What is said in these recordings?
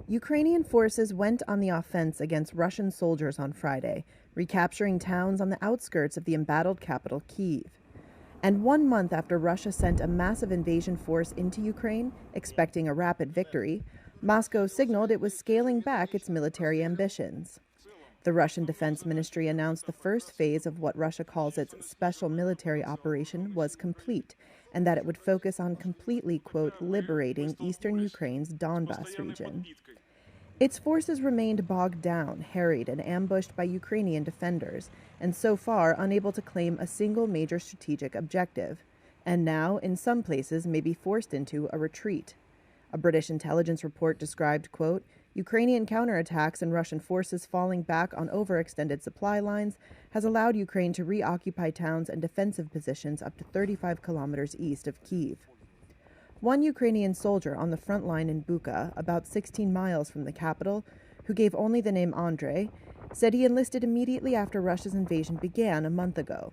Ukrainian forces went on the offense against Russian soldiers on Friday, recapturing towns on the outskirts of the embattled capital, Kyiv. And 1 month after Russia sent a massive invasion force into Ukraine, expecting a rapid victory, Moscow signaled it was scaling back its military ambitions. The Russian Defense Ministry announced the first phase of what Russia calls its special military operation was complete, and that it would focus on completely, quote, liberating eastern Ukraine's Donbas region. Its forces remained bogged down, harried, and ambushed by Ukrainian defenders, and so far unable to claim a single major strategic objective, and now, in some places, may be forced into a retreat. A British intelligence report described, quote, Ukrainian counterattacks and Russian forces falling back on overextended supply lines has allowed Ukraine to reoccupy towns and defensive positions up to 35 kilometers east of Kyiv. One Ukrainian soldier on the front line in Bucha, about 16 miles from the capital, who gave only the name Andrei, said he enlisted immediately after Russia's invasion began a month ago.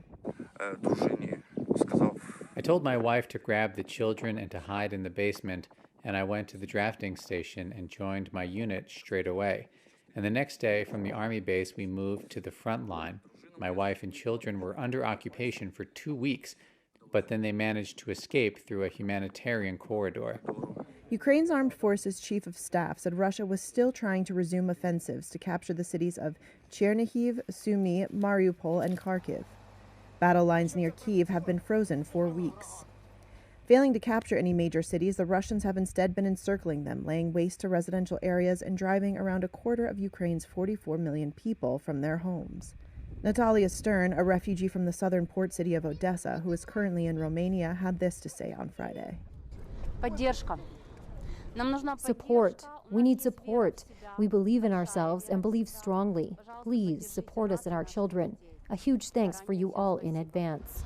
I told my wife to grab the children and to hide in the basement, and I went to the drafting station and joined my unit straight away. And the next day, from the army base, we moved to the front line. My wife and children were under occupation for 2 weeks, but then they managed to escape through a humanitarian corridor. Ukraine's armed forces chief of staff said Russia was still trying to resume offensives to capture the cities of Chernihiv, Sumy, Mariupol, and Kharkiv. Battle lines near Kyiv have been frozen for weeks. Failing to capture any major cities, the Russians have instead been encircling them, laying waste to residential areas and driving around a quarter of Ukraine's 44 million people from their homes. Natalia Stern, a refugee from the southern port city of Odessa, who is currently in Romania, had this to say on Friday. Support. We need support. We believe in ourselves and believe strongly. Please support us and our children. A huge thanks for you all in advance.